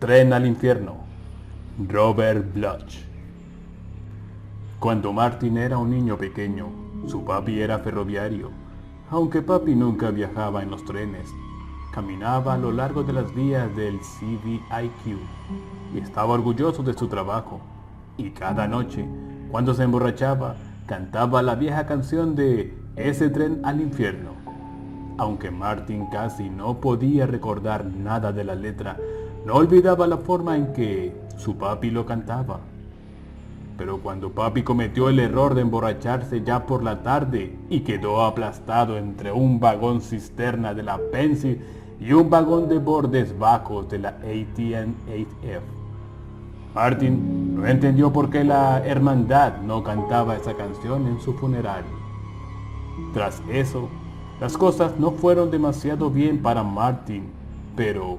Tren al infierno. Robert Bloch. Cuando Martin era un niño pequeño, su papi era ferroviario. Aunque papi nunca viajaba en los trenes, caminaba a lo largo de las vías del CVIQ y estaba orgulloso de su trabajo. Y cada noche, cuando se emborrachaba, cantaba la vieja canción de Ese tren al infierno. Aunque Martin casi no podía recordar nada de la letra, no olvidaba la forma en que su papi lo cantaba. Pero cuando papi cometió el error de emborracharse ya por la tarde y quedó aplastado entre un vagón cisterna de la Pennsy y un vagón de bordes bajos de la AT&T 8F, Martin no entendió por qué la hermandad no cantaba esa canción en su funeral. Tras eso, las cosas no fueron demasiado bien para Martin, pero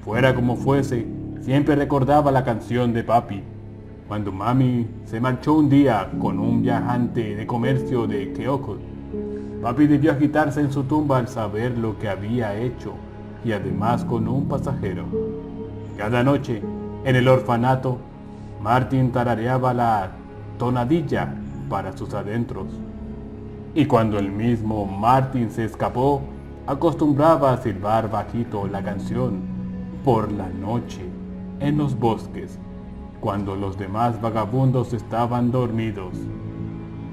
fuera como fuese, siempre recordaba la canción de papi. Cuando mami se marchó un día con un viajante de comercio de Keokuk, papi debió agitarse en su tumba al saber lo que había hecho y además con un pasajero. Cada noche, en el orfanato, Martin tarareaba la tonadilla para sus adentros. Y cuando el mismo Martin se escapó, acostumbraba a silbar bajito la canción por la noche en los bosques, cuando los demás vagabundos estaban dormidos.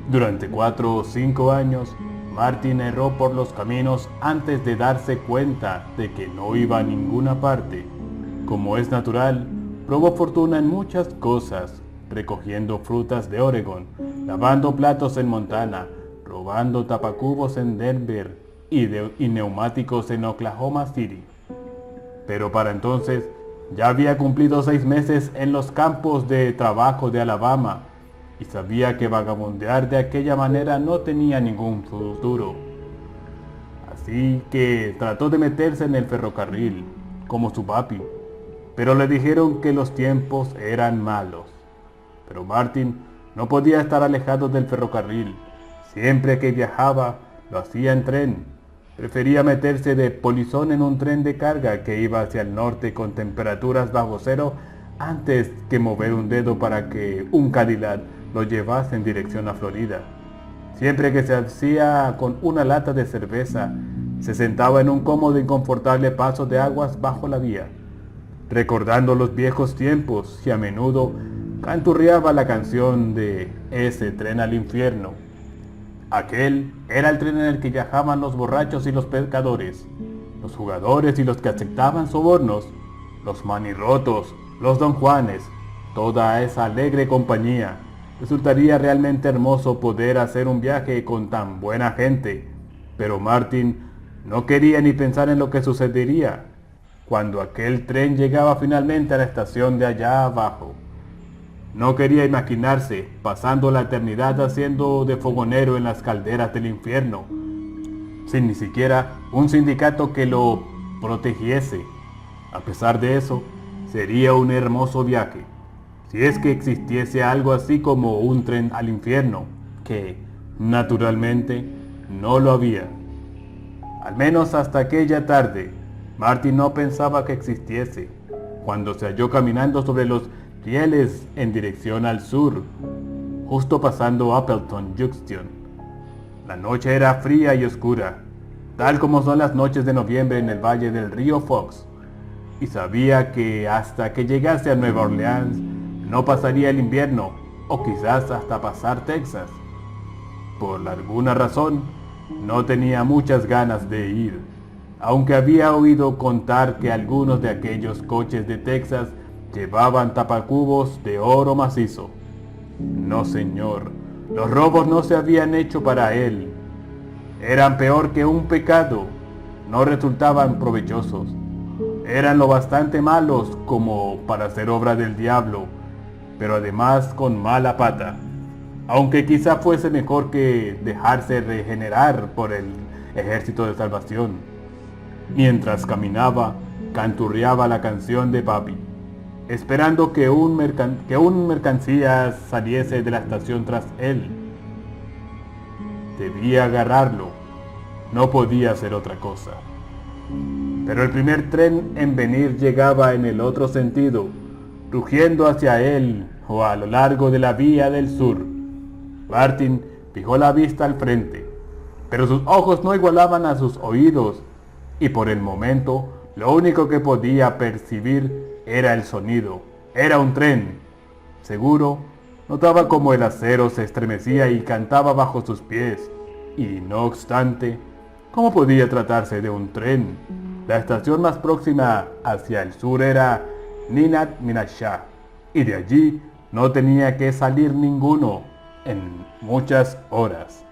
Durante 4 o 5 años, Martin erró por los caminos antes de darse cuenta de que no iba a ninguna parte. Como es natural, probó fortuna en muchas cosas, recogiendo frutas de Oregon, lavando platos en Montana, robando tapacubos en Denver y neumáticos en Oklahoma City. Pero para entonces ya había cumplido 6 meses en los campos de trabajo de Alabama y sabía que vagabundear de aquella manera no tenía ningún futuro. Así que trató de meterse en el ferrocarril, como su papi, pero le dijeron que los tiempos eran malos. Pero Martin no podía estar alejado del ferrocarril. Siempre que viajaba, lo hacía en tren. Prefería meterse de polizón en un tren de carga que iba hacia el norte con temperaturas bajo cero antes que mover un dedo para que un Cadillac lo llevase en dirección a Florida. Siempre que se hacía con una lata de cerveza, se sentaba en un cómodo y confortable paso de aguas bajo la vía, recordando los viejos tiempos, y a menudo canturreaba la canción de Ese tren al infierno. Aquel era el tren en el que viajaban los borrachos y los pecadores, los jugadores y los que aceptaban sobornos, los manirrotos, los don Juanes, toda esa alegre compañía. Resultaría realmente hermoso poder hacer un viaje con tan buena gente, pero Martin no quería ni pensar en lo que sucedería cuando aquel tren llegaba finalmente a la estación de allá abajo. No quería imaginarse pasando la eternidad haciendo de fogonero en las calderas del infierno, sin ni siquiera un sindicato que lo protegiese. A pesar de eso, sería un hermoso viaje, si es que existiese algo así como un tren al infierno, que, naturalmente, no lo había. Al menos hasta aquella tarde, Martin no pensaba que existiese, cuando se halló caminando sobre los rieles en dirección al sur, justo pasando Appleton Junction. La noche era fría y oscura, tal como son las noches de noviembre en el valle del río Fox, y sabía que hasta que llegase a Nueva Orleans no pasaría el invierno, o quizás hasta pasar Texas. Por alguna razón, no tenía muchas ganas de ir, aunque había oído contar que algunos de aquellos coches de Texas llevaban tapacubos de oro macizo. No, señor, los robos no se habían hecho para él. Eran peor que un pecado, no resultaban provechosos. Eran lo bastante malos como para ser obra del diablo, pero además con mala pata, aunque quizá fuese mejor que dejarse regenerar por el ejército de salvación. Mientras caminaba, canturreaba la canción de papi, esperando que un mercancía saliese de la estación tras él. Debía agarrarlo, no podía hacer otra cosa. pero el primer tren en venir llegaba en el otro sentido, rugiendo hacia él o a lo largo de la vía del sur. Martin fijó la vista al frente, pero sus ojos no igualaban a sus oídos, y por el momento lo único que podía percibir era el sonido. Era un tren. Seguro, notaba cómo el acero se estremecía y cantaba bajo sus pies, y no obstante, ¿cómo podía tratarse de un tren? La estación más próxima hacia el sur era Ninat Minasha, y de allí no tenía que salir ninguno en muchas horas.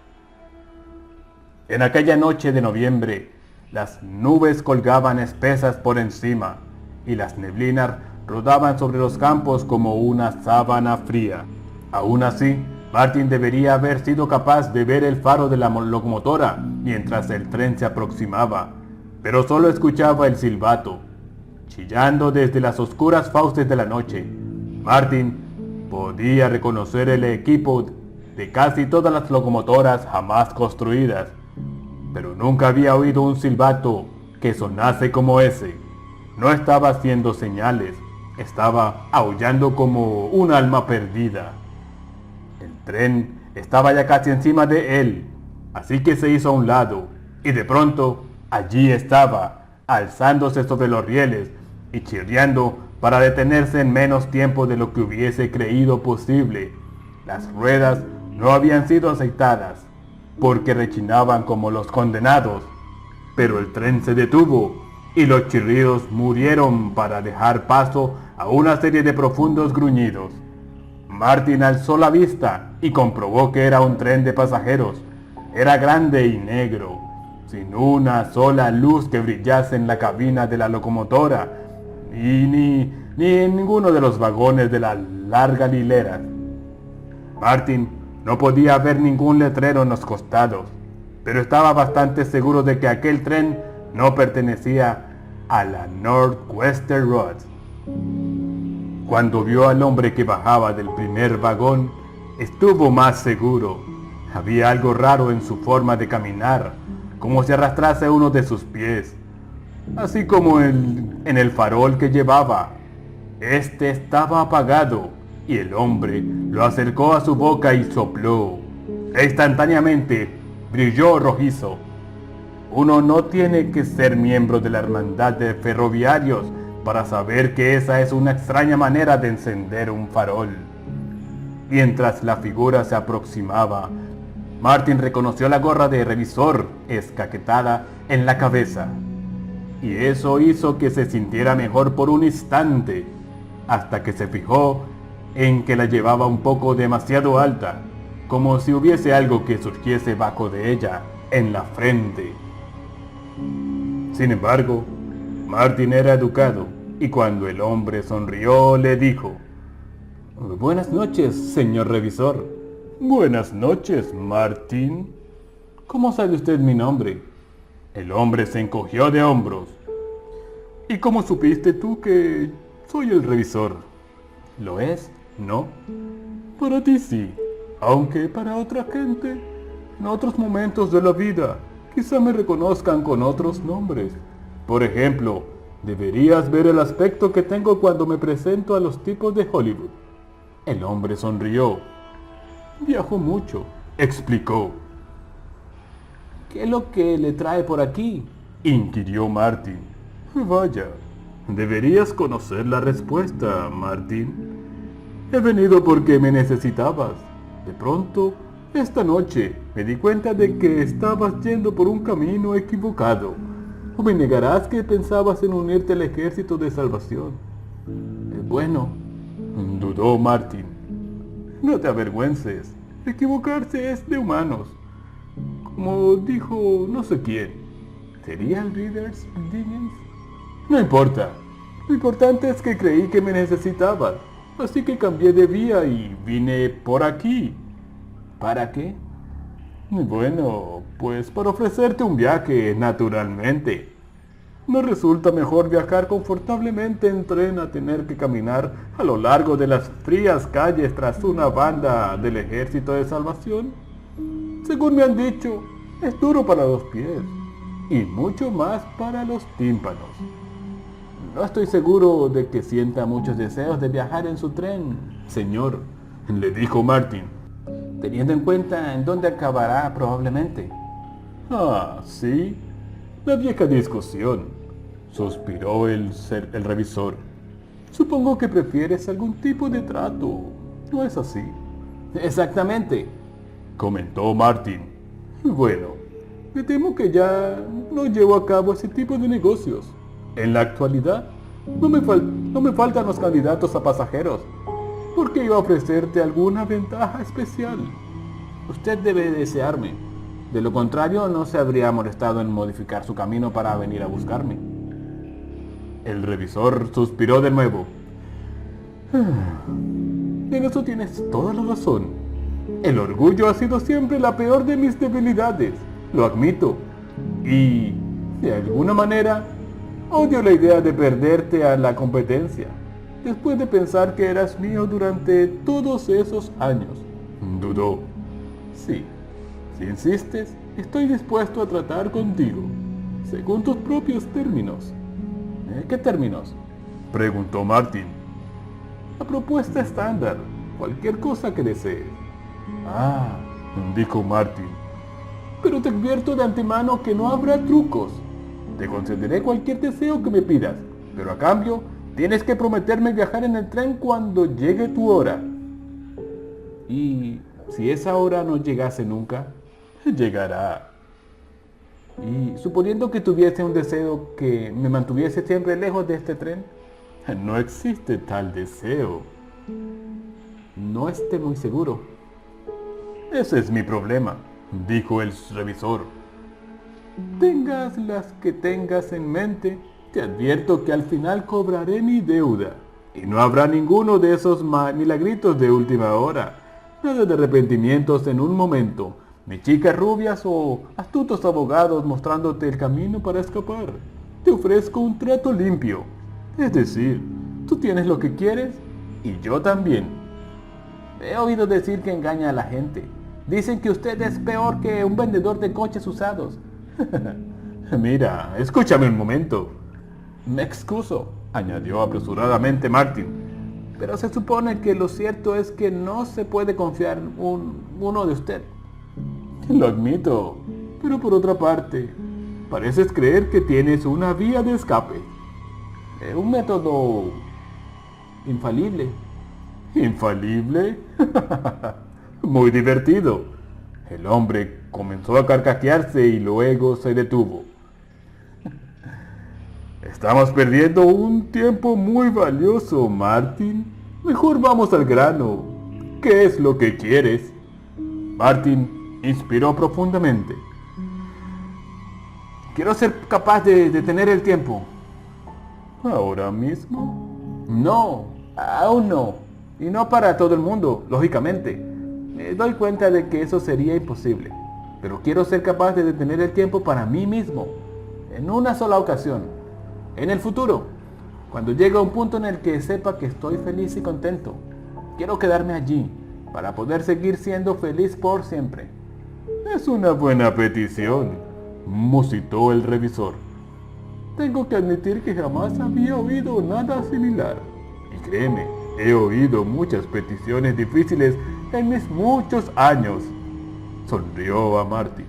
En aquella noche de noviembre, las nubes colgaban espesas por encima, y las neblinas rodaban sobre los campos como una sábana fría. Aún así, Martin debería haber sido capaz de ver el faro de la locomotora mientras el tren se aproximaba, pero solo escuchaba el silbato, chillando desde las oscuras fauces de la noche. Martin podía reconocer el equipo de casi todas las locomotoras jamás construidas, pero nunca había oído un silbato que sonase como ese. No estaba haciendo señales, estaba aullando como un alma perdida. El tren estaba ya casi encima de él, así que se hizo a un lado, y de pronto allí estaba, alzándose sobre los rieles y chirriando para detenerse en menos tiempo de lo que hubiese creído posible. Las ruedas no habían sido aceitadas, porque rechinaban como los condenados, pero el tren se detuvo y los chirridos murieron para dejar paso a una serie de profundos gruñidos. Martin alzó la vista y comprobó que era un tren de pasajeros. Era grande y negro, sin una sola luz que brillase en la cabina de la locomotora, ni en ninguno de los vagones de la larga hilera. Martin no podía ver ningún letrero en los costados, pero estaba bastante seguro de que aquel tren no pertenecía a la Northwestern Road. Cuando vio al hombre que bajaba del primer vagón, estuvo más seguro. Había algo raro en su forma de caminar, como si arrastrase uno de sus pies, así como en el farol que llevaba. Este estaba apagado, y el hombre lo acercó a su boca y sopló. Instantáneamente brilló rojizo. Uno no tiene que ser miembro de la hermandad de ferroviarios para saber que esa es una extraña manera de encender un farol. Mientras la figura se aproximaba, Martin reconoció la gorra de revisor escaquetada en la cabeza, y eso hizo que se sintiera mejor por un instante, hasta que se fijó en que la llevaba un poco demasiado alta, como si hubiese algo que surgiese bajo de ella, en la frente. Sin embargo, Martin era educado, y cuando el hombre sonrió le dijo: «Buenas noches, señor revisor». «Buenas noches, Martin. ¿Cómo sabe usted mi nombre?». El hombre se encogió de hombros. «¿Y cómo supiste tú que soy el revisor?». «¿Lo es, no?». «Para ti sí, aunque para otra gente, en otros momentos de la vida, quizá me reconozcan con otros nombres. Por ejemplo, deberías ver el aspecto que tengo cuando me presento a los tipos de Hollywood». El hombre sonrió. «Viajo mucho», explicó. «¿Qué es lo que le trae por aquí?», inquirió Martin. «Vaya, deberías conocer la respuesta, Martin. He venido porque me necesitabas. De pronto, esta noche, me di cuenta de que estabas yendo por un camino equivocado. ¿O me negarás que pensabas en unirte al ejército de salvación?». «Bueno», dudó Martin. «No te avergüences. Equivocarse es de humanos. Como dijo no sé quién. ¿Sería el Reader's Digest? No importa. Lo importante es que creí que me necesitabas. Así que cambié de vía y vine por aquí». «¿Para qué?». «Bueno, pues para ofrecerte un viaje, naturalmente. ¿No resulta mejor viajar confortablemente en tren a tener que caminar a lo largo de las frías calles tras una banda del ejército de salvación? Según me han dicho, es duro para los pies». y mucho más para los tímpanos. No estoy seguro de que sienta muchos deseos de viajar en su tren, señor, le dijo Martin, teniendo en cuenta en dónde acabará probablemente. Ah, sí, la vieja discusión, suspiró el revisor. Supongo que prefieres algún tipo de trato, ¿no es así? Exactamente, comentó Martin. Bueno, me temo que ya no llevo a cabo ese tipo de negocios. En la actualidad, no me faltan los candidatos a pasajeros. ¿Por qué iba a ofrecerte alguna ventaja especial? Usted debe desearme. De lo contrario, no se habría molestado en modificar su camino para venir a buscarme. El revisor suspiró de nuevo. En eso tienes toda la razón. El orgullo ha sido siempre la peor de mis debilidades, lo admito. Y, de alguna manera, odio la idea de perderte a la competencia, después de pensar que eras mío durante todos esos años. Dudó. Sí, si insistes, estoy dispuesto a tratar contigo, según tus propios términos. ¿Qué términos? Preguntó Martin. La propuesta estándar, cualquier cosa que desees. Ah, dijo Martin. Pero te advierto de antemano que no habrá trucos. Te concederé cualquier deseo que me pidas, pero a cambio tienes que prometerme viajar en el tren cuando llegue tu hora. ¿Y si esa hora no llegase nunca? Llegará. Y suponiendo que tuviese un deseo que me mantuviese siempre lejos de este tren, no existe tal deseo. No esté muy seguro. Ese es mi problema, dijo el revisor. Tengas las que tengas en mente, te advierto que al final cobraré mi deuda. Y no habrá ninguno de esos milagritos de última hora. Nada de arrepentimientos en un momento, ni chicas rubias o astutos abogados mostrándote el camino para escapar. Te ofrezco un trato limpio. Es decir, tú tienes lo que quieres y yo también. He oído decir que engaña a la gente. Dicen que usted es peor que un vendedor de coches usados. Mira, escúchame un momento. Me excuso, añadió apresuradamente Martin. Pero se supone que lo cierto es que no se puede confiar en uno de usted. Lo admito, pero por otra parte, pareces creer que tienes una vía de escape. Un método infalible. ¿Infalible? Muy divertido. El hombre comenzó a carcajearse y luego se detuvo. Estamos perdiendo un tiempo muy valioso, Martin. Mejor vamos al grano. ¿Qué es lo que quieres? Martin inspiró profundamente. Quiero ser capaz de detener el tiempo. ¿Ahora mismo? No, aún no. Y no para todo el mundo, lógicamente. Me doy cuenta de que eso sería imposible. Pero quiero ser capaz de detener el tiempo para mí mismo. En una sola ocasión. En el futuro. Cuando llegue a un punto en el que sepa que estoy feliz y contento. Quiero quedarme allí. Para poder seguir siendo feliz por siempre. Es una buena petición, musitó el revisor. Tengo que admitir que jamás había oído nada similar. Y créeme, he oído muchas peticiones difíciles en mis muchos años. Sonrió a Martin.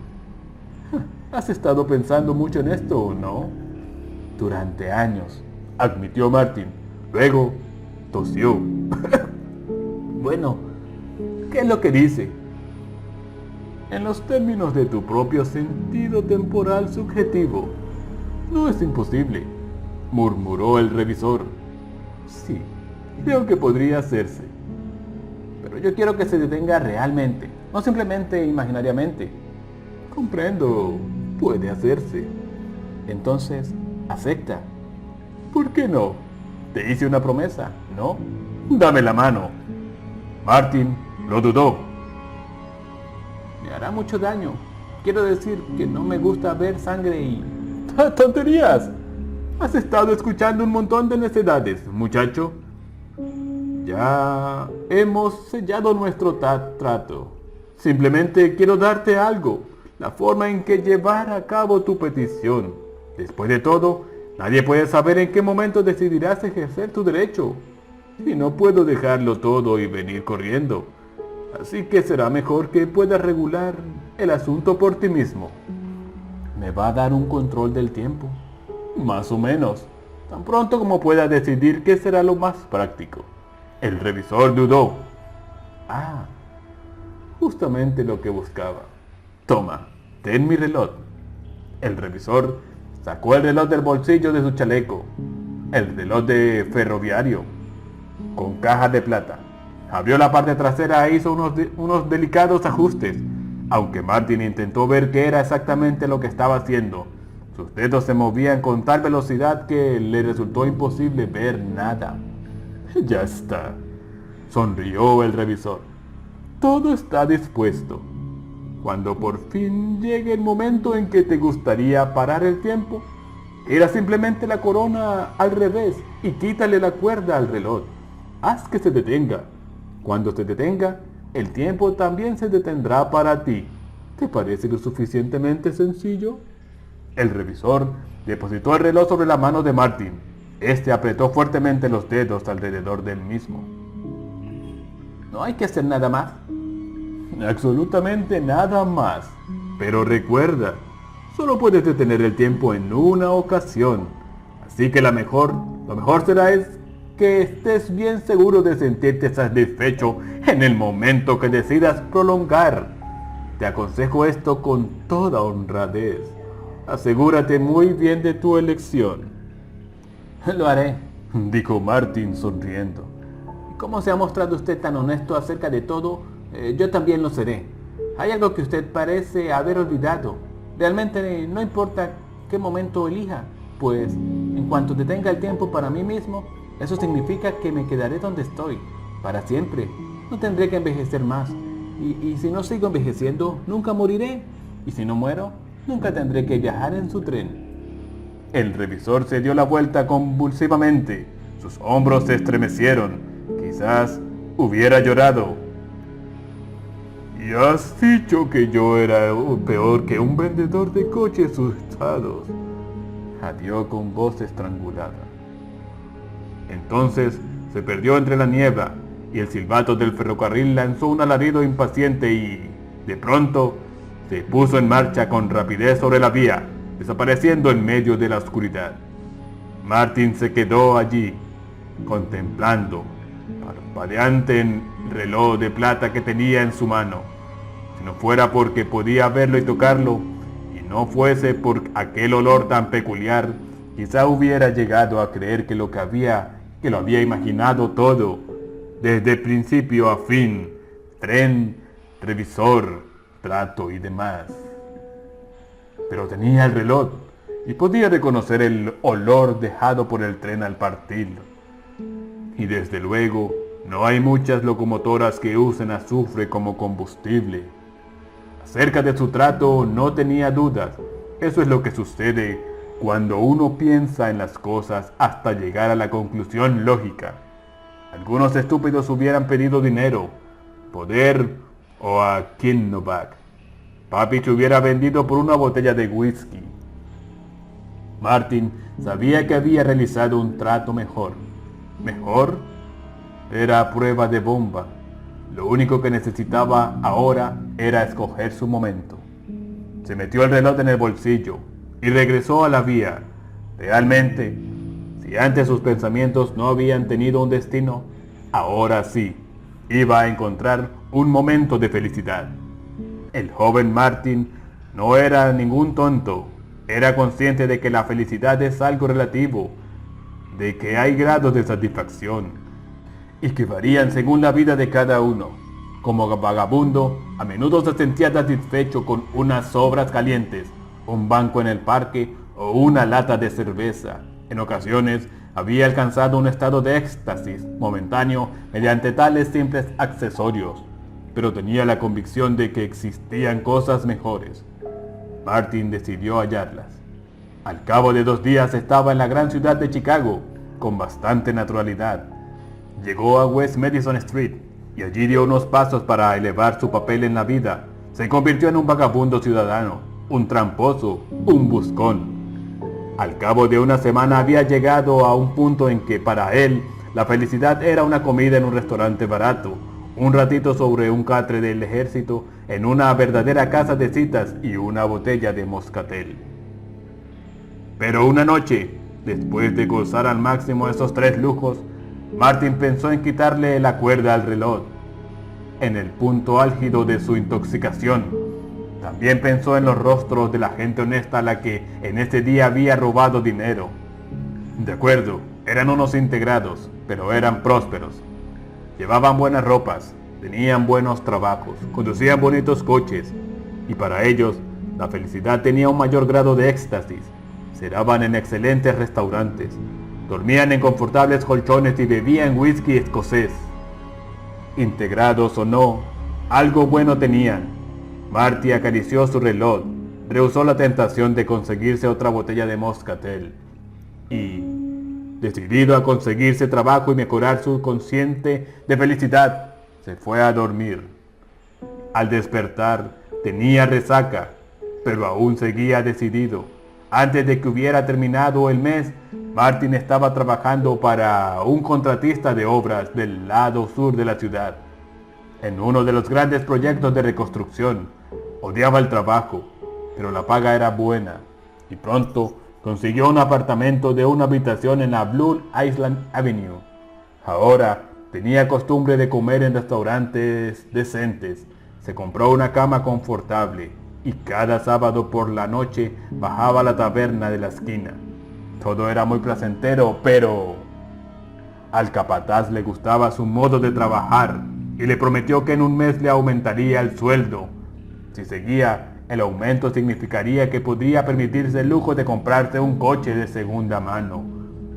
¿Has estado pensando mucho en esto, no? Durante años, admitió Martin. Luego, tosió. Bueno, ¿qué es lo que dice? En los términos de tu propio sentido temporal subjetivo. No es imposible, murmuró el revisor. Sí, creo que podría hacerse. Pero yo quiero que se detenga realmente, no simplemente imaginariamente. Comprendo, puede hacerse. Entonces, acepta. ¿Por qué no? Te hice una promesa, ¿no? Dame la mano. Martin lo dudó. Me hará mucho daño. Quiero decir que no me gusta ver sangre y... ¡Tonterías! Has estado escuchando un montón de necedades, muchacho. Ya hemos sellado nuestro trato. Simplemente quiero darte algo. la forma en que llevar a cabo tu petición. Después de todo, nadie puede saber en qué momento decidirás ejercer tu derecho. Y no puedo dejarlo todo y venir corriendo. Así que será mejor que puedas regular el asunto por ti mismo. Me va a dar un control del tiempo. Más o menos. Tan pronto como pueda decidir qué será lo más práctico. El revisor dudó. Ah, justamente lo que buscaba. Toma, ten mi reloj. El revisor sacó el reloj del bolsillo de su chaleco. El reloj de ferroviario, con caja de plata. Abrió la parte trasera e hizo unos delicados ajustes. Aunque Martin intentó ver qué era exactamente lo que estaba haciendo, sus dedos se movían con tal velocidad que le resultó imposible ver nada. Ya está, sonrió el revisor. Todo está dispuesto. Cuando por fin llegue el momento en que te gustaría parar el tiempo, era simplemente la corona al revés y quítale la cuerda al reloj. Haz que se detenga. Cuando se detenga, el tiempo también se detendrá para ti. ¿Te parece lo suficientemente sencillo? El revisor depositó el reloj sobre la mano de Martin. Este apretó fuertemente los dedos alrededor del mismo. ¿No hay que hacer nada más? Absolutamente nada más. Pero recuerda, solo puedes detener el tiempo en una ocasión. Así que lo mejor será que estés bien seguro de sentirte satisfecho en el momento que decidas prolongar. Te aconsejo esto con toda honradez. Asegúrate muy bien de tu elección. Lo haré, dijo Martin sonriendo. Como se ha mostrado usted tan honesto acerca de todo, yo también lo seré. Hay algo que usted parece haber olvidado. Realmente no importa qué momento elija, pues en cuanto detenga el tiempo para mí mismo, eso significa que me quedaré donde estoy, para siempre. No tendré que envejecer más. Y si no sigo envejeciendo, nunca moriré. Y si no muero, nunca tendré que viajar en su tren. El revisor se dio la vuelta convulsivamente. Sus hombros se estremecieron. Quizás hubiera llorado. Y has dicho que yo era peor que un vendedor de coches usados, añadió con voz estrangulada. Entonces se perdió entre la niebla y el silbato del ferrocarril lanzó un alarido impaciente y, de pronto, se puso en marcha con rapidez sobre la vía, desapareciendo en medio de la oscuridad. Martin se quedó allí, contemplando, parpadeante el reloj de plata que tenía en su mano. Si no fuera porque podía verlo y tocarlo, y no fuese por aquel olor tan peculiar, quizá hubiera llegado a creer que lo había imaginado todo, desde principio a fin, tren, revisor, trato y demás. Pero tenía el reloj y podía reconocer el olor dejado por el tren al partir. Y desde luego, no hay muchas locomotoras que usen azufre como combustible. Acerca de su trato no tenía dudas. Eso es lo que sucede cuando uno piensa en las cosas hasta llegar a la conclusión lógica. Algunos estúpidos hubieran pedido dinero, poder o a Kinnovac. Papi se hubiera vendido por una botella de whisky. Martin sabía que había realizado un trato mejor. ¿Mejor? Era a prueba de bomba. Lo único que necesitaba ahora era escoger su momento. Se metió el reloj en el bolsillo y regresó a la vía. Realmente, si antes sus pensamientos no habían tenido un destino, ahora sí, iba a encontrar un momento de felicidad. El joven Martin no era ningún tonto. Era consciente de que la felicidad es algo relativo, de que hay grados de satisfacción y que varían según la vida de cada uno. Como vagabundo, a menudo se sentía satisfecho con unas sobras calientes, un banco en el parque o una lata de cerveza. En ocasiones había alcanzado un estado de éxtasis momentáneo mediante tales simples accesorios, pero tenía la convicción de que existían cosas mejores. Martin decidió hallarlas. Al cabo de 2 días estaba en la gran ciudad de Chicago, con bastante naturalidad. Llegó a West Madison Street y allí dio unos pasos para elevar su papel en la vida, Se convirtió en un vagabundo ciudadano, un tramposo, un buscón. Al cabo de una semana había llegado a un punto en que para él la felicidad era una comida en un restaurante barato, un ratito sobre un catre del ejército, en una verdadera casa de citas y una botella de moscatel. Pero una noche, después de gozar al máximo esos tres lujos, Martin pensó en quitarle la cuerda al reloj. En el punto álgido de su intoxicación, también pensó en los rostros de la gente honesta a la que en ese día había robado dinero. De acuerdo, eran unos integrados, pero eran prósperos. Llevaban buenas ropas, tenían buenos trabajos, conducían bonitos coches, y para ellos la felicidad tenía un mayor grado de éxtasis. Cenaban en excelentes restaurantes, dormían en confortables colchones y bebían whisky escocés. Integrados o no, algo bueno tenían. Marty acarició su reloj, rehusó la tentación de conseguirse otra botella de moscatel y, decidido a conseguirse trabajo y mejorar su consciente de felicidad, se fue a dormir. Al despertar, tenía resaca, pero aún seguía decidido. Antes de que hubiera terminado el mes, Martin estaba trabajando para un contratista de obras del lado sur de la ciudad, en uno de los grandes proyectos de reconstrucción. Odiaba el trabajo, pero la paga era buena, y pronto consiguió un apartamento de una habitación en la Blue Island Avenue. Ahora tenía costumbre de comer en restaurantes decentes, se compró una cama confortable, y cada sábado por la noche bajaba a la taberna de la esquina. Todo era muy placentero, pero al capataz le gustaba su modo de trabajar y le prometió que en un mes le aumentaría el sueldo. Si seguía, el aumento significaría que podría permitirse el lujo de comprarse un coche de segunda mano.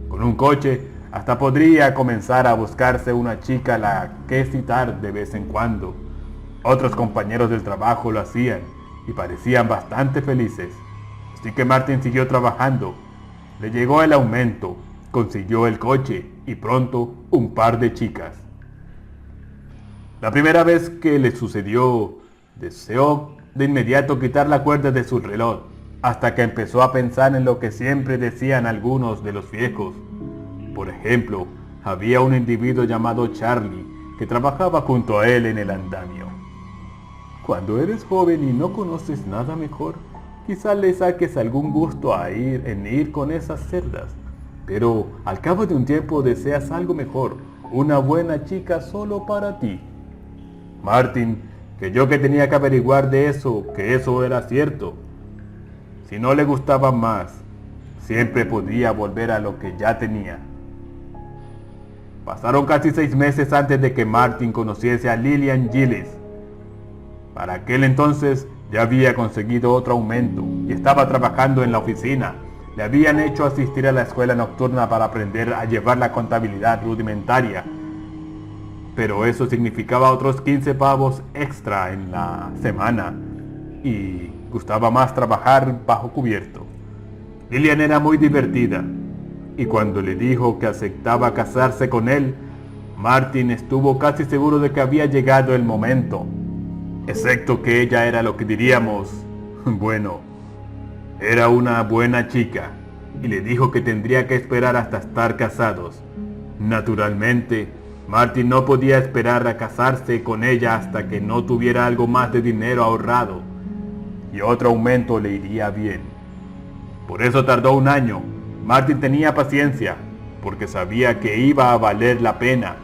Con un coche, hasta podría comenzar a buscarse una chica a la que citar de vez en cuando. Otros compañeros del trabajo lo hacían y parecían bastante felices. Así que Martin siguió trabajando. Le llegó el aumento, consiguió el coche y pronto un par de chicas. La primera vez que le sucedió, deseó de inmediato quitar la cuerda de su reloj, hasta que empezó a pensar en lo que siempre decían algunos de los viejos. Por ejemplo, había un individuo llamado Charlie que trabajaba junto a él en el andamio. Cuando eres joven y no conoces nada mejor, quizá le saques algún gusto en ir con esas cerdas, pero al cabo de un tiempo deseas algo mejor, una buena chica solo para ti. Martin creyó que tenía que averiguar de eso, que eso era cierto. Si no le gustaba más, siempre podía volver a lo que ya tenía. Pasaron casi 6 meses antes de que Martin conociese a Lillian Gillis. Para aquel entonces ya había conseguido otro aumento y estaba trabajando en la oficina. Le habían hecho asistir a la escuela nocturna para aprender a llevar la contabilidad rudimentaria. Pero eso significaba otros 15 pavos extra en la semana y gustaba más trabajar bajo cubierto. Lillian era muy divertida y cuando le dijo que aceptaba casarse con él, Martin estuvo casi seguro de que había llegado el momento. Excepto que ella era lo que diríamos, bueno, era una buena chica, y le dijo que tendría que esperar hasta estar casados. Naturalmente, Martin no podía esperar a casarse con ella hasta que no tuviera algo más de dinero ahorrado, y otro aumento le iría bien. Por eso tardó un año. Martin tenía paciencia, porque sabía que iba a valer la pena.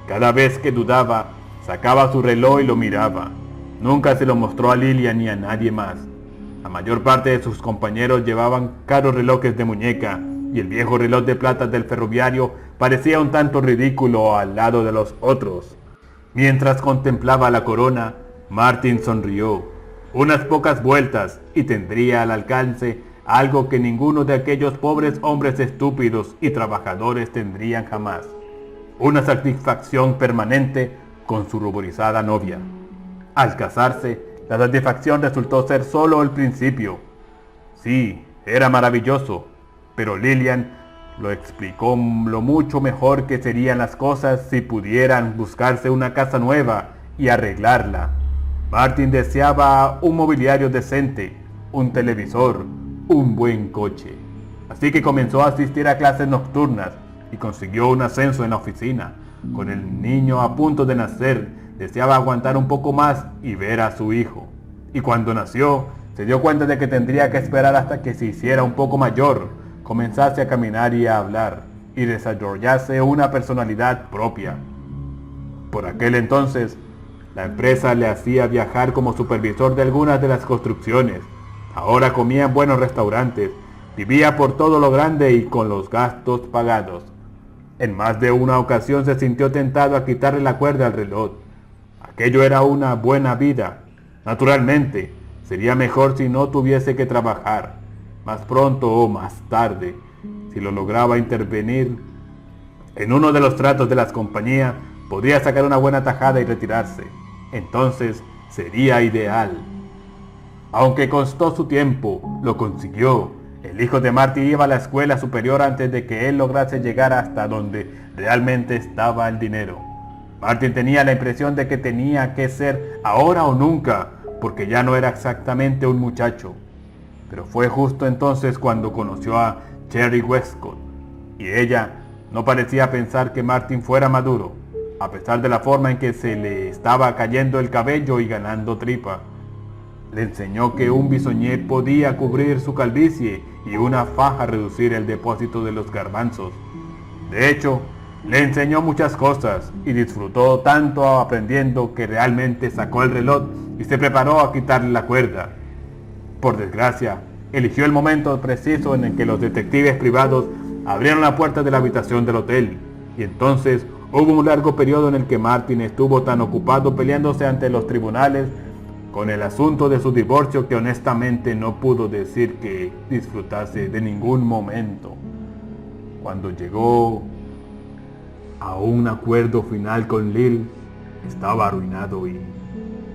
Cada vez que dudaba, sacaba su reloj y lo miraba. Nunca se lo mostró a Lillian ni a nadie más. La mayor parte de sus compañeros llevaban caros relojes de muñeca y el viejo reloj de plata del ferroviario parecía un tanto ridículo al lado de los otros. Mientras contemplaba la corona, Martin sonrió. Unas pocas vueltas y tendría al alcance algo que ninguno de aquellos pobres hombres estúpidos y trabajadores tendrían jamás. Una satisfacción permanente con su ruborizada novia. Al casarse, la satisfacción resultó ser solo el principio. Sí, era maravilloso, pero Lillian lo explicó lo mucho mejor que serían las cosas si pudieran buscarse una casa nueva y arreglarla. Martin deseaba un mobiliario decente, un televisor, un buen coche. Así que comenzó a asistir a clases nocturnas y consiguió un ascenso en la oficina. Con el niño a punto de nacer, deseaba aguantar un poco más y ver a su hijo. Y cuando nació, se dio cuenta de que tendría que esperar hasta que se hiciera un poco mayor, comenzase a caminar y a hablar, y desarrollase una personalidad propia. Por aquel entonces, la empresa le hacía viajar como supervisor de algunas de las construcciones. Ahora comía en buenos restaurantes, vivía por todo lo grande y con los gastos pagados. En más de una ocasión se sintió tentado a quitarle la cuerda al reloj. Aquello era una buena vida. Naturalmente, sería mejor si no tuviese que trabajar, más pronto o más tarde, si lo lograba intervenir en uno de los tratos de las compañías, podría sacar una buena tajada y retirarse. Entonces sería ideal. Aunque costó su tiempo, lo consiguió. El hijo de Marty iba a la escuela superior antes de que él lograse llegar hasta donde realmente estaba el dinero. Martin tenía la impresión de que tenía que ser ahora o nunca, porque ya no era exactamente un muchacho. Pero fue justo entonces cuando conoció a Cherry Westcott, y ella no parecía pensar que Martin fuera maduro, a pesar de la forma en que se le estaba cayendo el cabello y ganando tripa. Le enseñó que un bisoñé podía cubrir su calvicie y una faja reducir el depósito de los garbanzos. De hecho, le enseñó muchas cosas y disfrutó tanto aprendiendo que realmente sacó el reloj y se preparó a quitarle la cuerda. Por desgracia, eligió el momento preciso en el que los detectives privados abrieron la puerta de la habitación del hotel, y entonces hubo un largo periodo en el que Martin estuvo tan ocupado peleándose ante los tribunales con el asunto de su divorcio que honestamente no pudo decir que disfrutase de ningún momento. Cuando llegó a un acuerdo final con Lil, estaba arruinado y,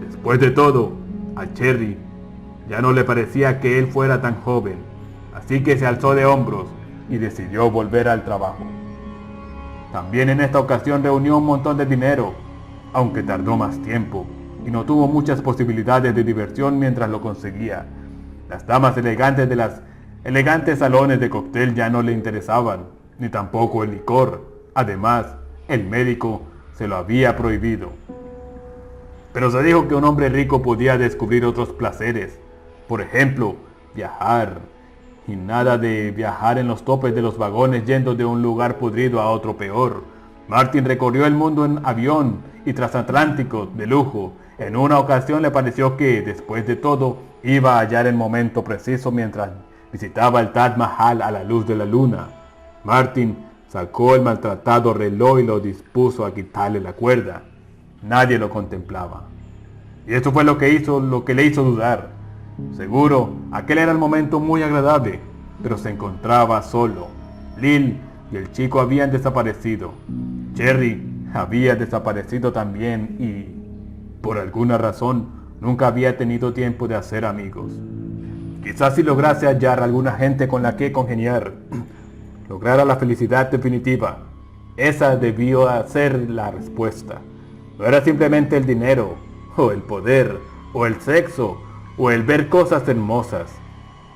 después de todo, a Cherry ya no le parecía que él fuera tan joven, así que se alzó de hombros y decidió volver al trabajo. También en esta ocasión reunió un montón de dinero, aunque tardó más tiempo y no tuvo muchas posibilidades de diversión mientras lo conseguía. Las damas elegantes de los elegantes salones de cóctel ya no le interesaban, ni tampoco el licor. Además, el médico se lo había prohibido. Pero se dijo que un hombre rico podía descubrir otros placeres. Por ejemplo, viajar. Y nada de viajar en los topes de los vagones yendo de un lugar podrido a otro peor. Martin recorrió el mundo en avión y transatlántico de lujo. En una ocasión le pareció que, después de todo, iba a hallar el momento preciso mientras visitaba el Taj Mahal a la luz de la luna. Martin sacó el maltratado reloj y lo dispuso a quitarle la cuerda. Nadie lo contemplaba. Y eso fue lo que le hizo dudar. Seguro, aquel era el momento muy agradable, pero se encontraba solo. Lil y el chico habían desaparecido. Cherry había desaparecido también y, por alguna razón, nunca había tenido tiempo de hacer amigos. Quizás si lograse hallar alguna gente con la que congeniar, lograra la felicidad definitiva. Esa debió ser la respuesta. No era simplemente el dinero, o el poder, o el sexo, o el ver cosas hermosas.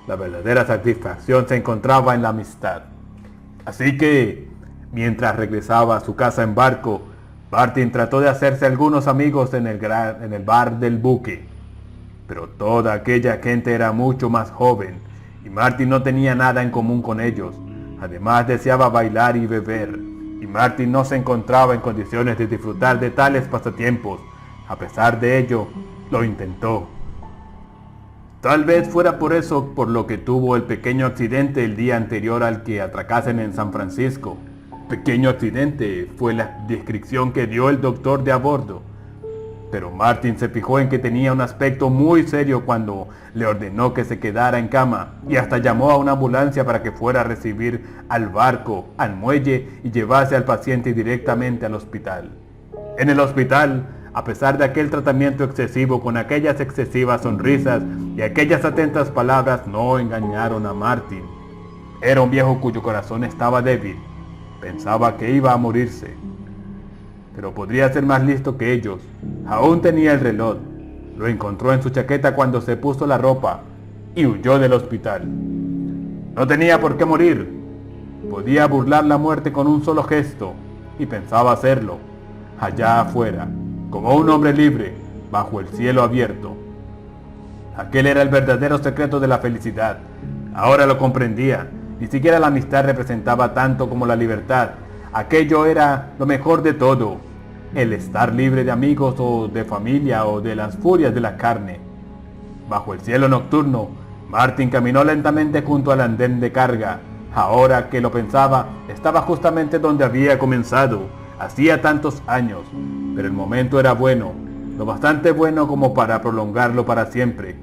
La verdadera satisfacción se encontraba en la amistad. Así que, mientras regresaba a su casa en barco, Martin trató de hacerse algunos amigos en el bar del buque. Pero toda aquella gente era mucho más joven, y Martin no tenía nada en común con ellos. Además deseaba bailar y beber, y Martin no se encontraba en condiciones de disfrutar de tales pasatiempos. A pesar de ello, lo intentó. Tal vez fuera por eso por lo que tuvo el pequeño accidente el día anterior al que atracasen en San Francisco. Pequeño accidente fue la descripción que dio el doctor de a bordo. Pero Martin se fijó en que tenía un aspecto muy serio cuando le ordenó que se quedara en cama y hasta llamó a una ambulancia para que fuera a recibir al barco, al muelle y llevase al paciente directamente al hospital. En el hospital, a pesar de aquel tratamiento excesivo con aquellas excesivas sonrisas y aquellas atentas palabras, no engañaron a Martin. Era un viejo cuyo corazón estaba débil. Pensaba que iba a morirse. Pero podría ser más listo que ellos. Aún tenía el reloj. Lo encontró en su chaqueta cuando se puso la ropa y huyó del hospital. No tenía por qué morir. Podía burlar la muerte con un solo gesto, y pensaba hacerlo, allá afuera, como un hombre libre, bajo el cielo abierto. Aquel era el verdadero secreto de la felicidad. Ahora lo comprendía. Ni siquiera la amistad representaba tanto como la libertad. Aquello era lo mejor de todo. El estar libre de amigos o de familia o de las furias de la carne. Bajo el cielo nocturno, Martin caminó lentamente junto al andén de carga. Ahora que lo pensaba, estaba justamente donde había comenzado, hacía tantos años. Pero el momento era bueno, lo bastante bueno como para prolongarlo para siempre.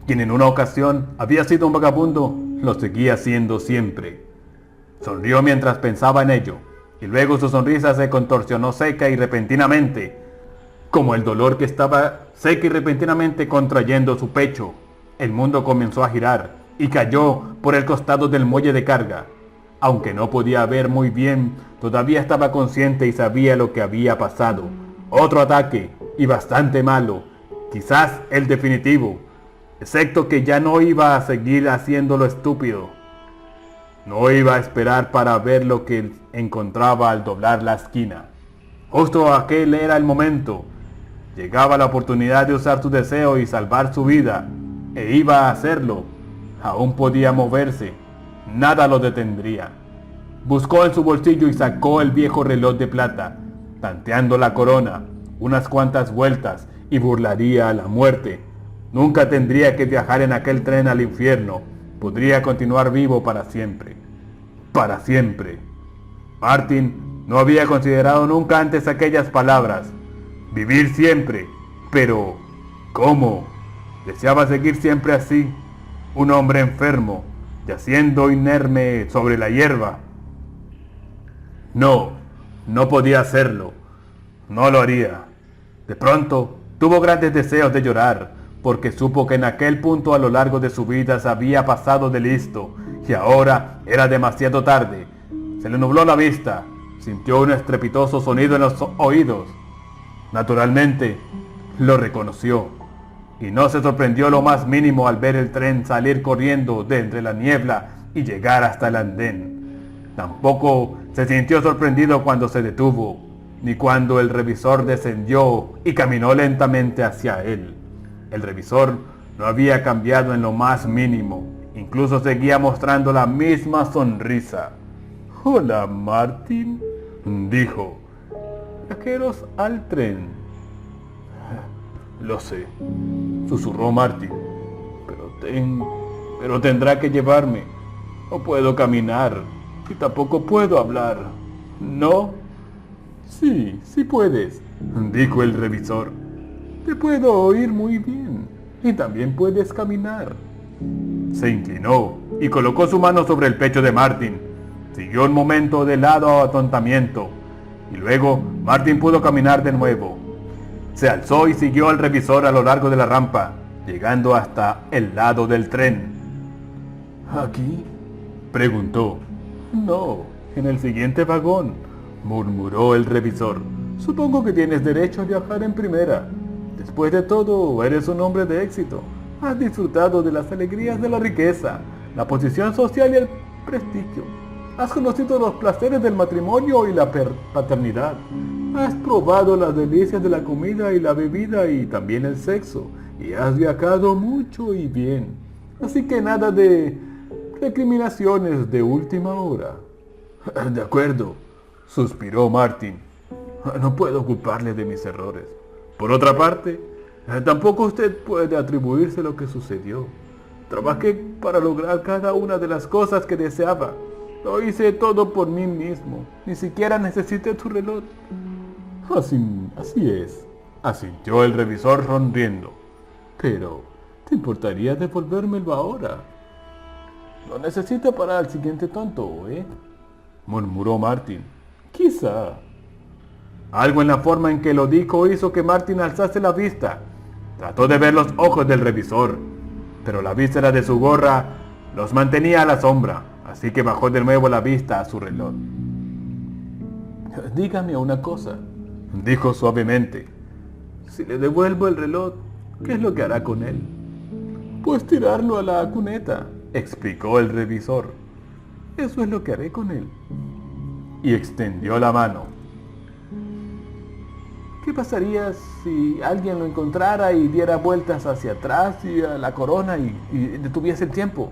Quien en una ocasión había sido un vagabundo, lo seguía siendo siempre. Sonrió mientras pensaba en ello, y luego su sonrisa se contorsionó seca y repentinamente, como el dolor que estaba seca y repentinamente contrayendo su pecho. El mundo comenzó a girar y cayó por el costado del muelle de carga. Aunque no podía ver muy bien, todavía estaba consciente y sabía lo que había pasado. Otro ataque, y bastante malo, quizás el definitivo, excepto que ya no iba a seguir haciéndolo estúpido. No iba a esperar para ver lo que encontraba al doblar la esquina. Justo aquel era el momento. Llegaba la oportunidad de usar su deseo y salvar su vida, e iba a hacerlo. Aún podía moverse, nada lo detendría. Buscó en su bolsillo y sacó el viejo reloj de plata, tanteando la corona, unas cuantas vueltas, y burlaría a la muerte. Nunca tendría que viajar en aquel tren al infierno. Podría continuar vivo para siempre. Para siempre. Martin no había considerado nunca antes aquellas palabras. Vivir siempre. Pero, ¿cómo? Deseaba seguir siempre así. Un hombre enfermo, yaciendo inerme sobre la hierba. No, no podía hacerlo. No lo haría. De pronto, tuvo grandes deseos de llorar, porque supo que en aquel punto a lo largo de su vida se había pasado de listo, y ahora era demasiado tarde. Se le nubló la vista, sintió un estrepitoso sonido en los oídos. Naturalmente, lo reconoció, y no se sorprendió lo más mínimo al ver el tren salir corriendo de entre la niebla y llegar hasta el andén. Tampoco se sintió sorprendido cuando se detuvo, ni cuando el revisor descendió y caminó lentamente hacia él. El revisor no había cambiado en lo más mínimo, incluso seguía mostrando la misma sonrisa. «Hola, Martin», dijo. «Viajeros al tren». «Lo sé», susurró Martin, pero tendrá que llevarme. No puedo caminar y tampoco puedo hablar». «¿No?» «Sí, sí puedes», dijo el revisor. «Te puedo oír muy bien y también puedes caminar». Se inclinó y colocó su mano sobre el pecho de Martin. Siguió un momento de lado a atontamiento y luego Martin pudo caminar de nuevo. Se alzó y siguió al revisor a lo largo de la rampa, llegando hasta el lado del tren. «¿Aquí?», preguntó. «No, en el siguiente vagón», murmuró el revisor. «Supongo que tienes derecho a viajar en primera. Después de todo, eres un hombre de éxito. Has disfrutado de las alegrías de la riqueza, la posición social y el prestigio. Has conocido los placeres del matrimonio y la paternidad. Has probado las delicias de la comida y la bebida y también el sexo. Y has viajado mucho y bien. Así que nada de recriminaciones de última hora». «De acuerdo», suspiró Martin. «No puedo culparle de mis errores. Por otra parte, tampoco usted puede atribuirse lo que sucedió. Trabajé para lograr cada una de las cosas que deseaba. Lo hice todo por mí mismo. Ni siquiera necesité tu reloj». Así es», asintió el revisor sonriendo. «Pero, ¿te importaría devolvérmelo ahora?» «Lo necesito para el siguiente tonto, murmuró Martin. «Quizá». Algo en la forma en que lo dijo hizo que Martin alzase la vista. Trató de ver los ojos del revisor, pero la víscera de su gorra los mantenía a la sombra, así que bajó de nuevo la vista a su reloj. «Dígame una cosa», dijo suavemente. «Si le devuelvo el reloj, ¿Qué es lo que hará con él? Pues tirarlo a la cuneta, explicó el revisor. Eso es lo que haré con él. Y extendió la mano. ¿Qué pasaría si alguien lo encontrara y diera vueltas hacia atrás y a la corona y detuviese el tiempo?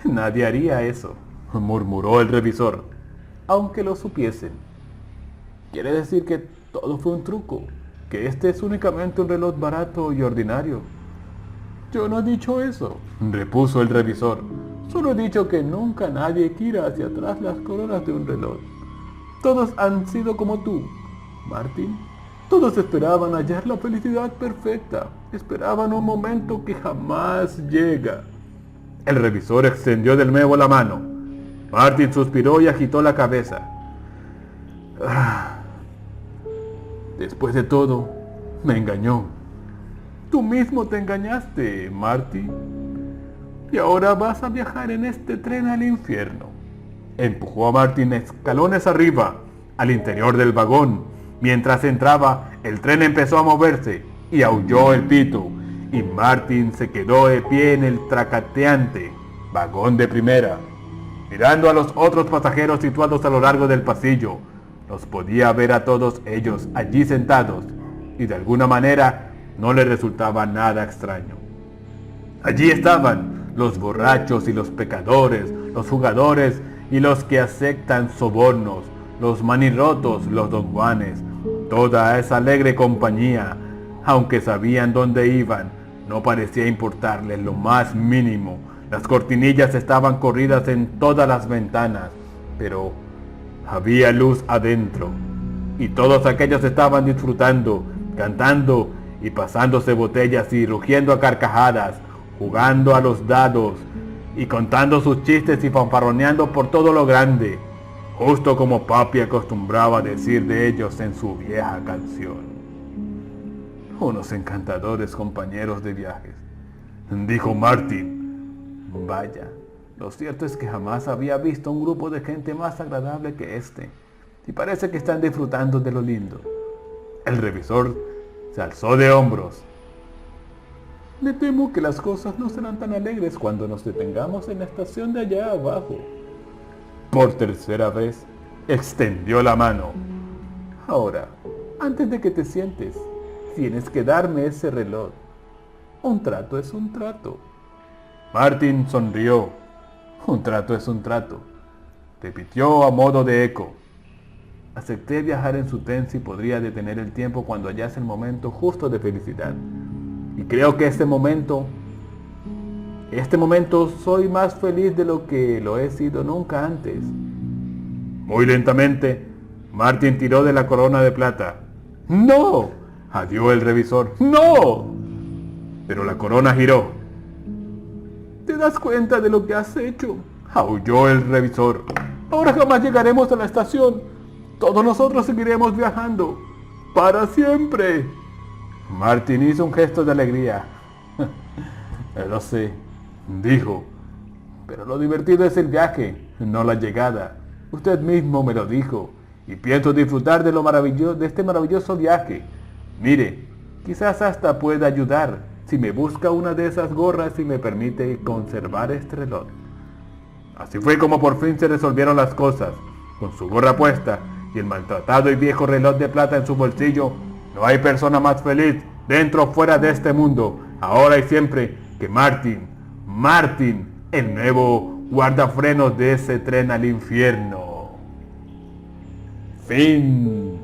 Nadie haría eso, murmuró el revisor, aunque lo supiesen. Quiere decir que todo fue un truco, que este es únicamente un reloj barato y ordinario. Yo no he dicho eso, repuso el revisor. Solo he dicho que nunca nadie gira hacia atrás las coronas de un reloj. Todos han sido como tú, Martin. Todos esperaban hallar la felicidad perfecta. Esperaban un momento que jamás llega. El revisor extendió de nuevo la mano. Martin suspiró y agitó la cabeza. Después de todo, me engañó. Tú mismo te engañaste, Marty. Y ahora vas a viajar en este tren al infierno. Empujó a Martin escalones arriba, al interior del vagón. Mientras entraba, el tren empezó a moverse y aulló el pito. Y Martin se quedó de pie en el tracateante vagón de primera, mirando a los otros pasajeros situados a lo largo del pasillo. Los podía ver a todos ellos allí sentados y de alguna manera no le resultaba nada extraño. Allí estaban los borrachos y los pecadores, los jugadores y los que aceptan sobornos, los manirrotos, los don Juanes, toda esa alegre compañía. Aunque sabían dónde iban, no parecía importarles lo más mínimo. Las cortinillas estaban corridas en todas las ventanas, pero había luz adentro, y todos aquellos estaban disfrutando, cantando y pasándose botellas y rugiendo a carcajadas, jugando a los dados y contando sus chistes y fanfarroneando por todo lo grande, justo como papi acostumbraba a decir de ellos en su vieja canción. Unos encantadores compañeros de viajes, dijo Martin. Vaya, lo cierto es que jamás había visto un grupo de gente más agradable que este, y parece que están disfrutando de lo lindo. El revisor se alzó de hombros. Me temo que las cosas no serán tan alegres cuando nos detengamos en la estación de allá abajo. Por tercera vez, extendió la mano. Ahora, antes de que te sientes, tienes que darme ese reloj. Un trato es un trato. Martin sonrió. Un trato es un trato, repitió a modo de eco. Acepté viajar en su tren si podría detener el tiempo cuando hallase el momento justo de felicidad. Y creo que este momento soy más feliz de lo que lo he sido nunca antes. Muy lentamente, Martin tiró de la corona de plata. ¡No!, adió el revisor. ¡No! Pero la corona giró. ¿Te das cuenta de lo que has hecho?, aulló el revisor. Ahora jamás llegaremos a la estación. Todos nosotros seguiremos viajando. ¡Para siempre! Martin hizo un gesto de alegría. Lo sé, dijo. Pero lo divertido es el viaje, no la llegada. Usted mismo me lo dijo. Y pienso disfrutar de este maravilloso viaje. Mire, quizás hasta pueda ayudar si me busca una de esas gorras y me permite conservar este reloj. Así fue como por fin se resolvieron las cosas. Con su gorra puesta y el maltratado y viejo reloj de plata en su bolsillo, no hay persona más feliz dentro o fuera de este mundo, ahora y siempre, que Martin, el nuevo guardafrenos de ese tren al infierno. Fin.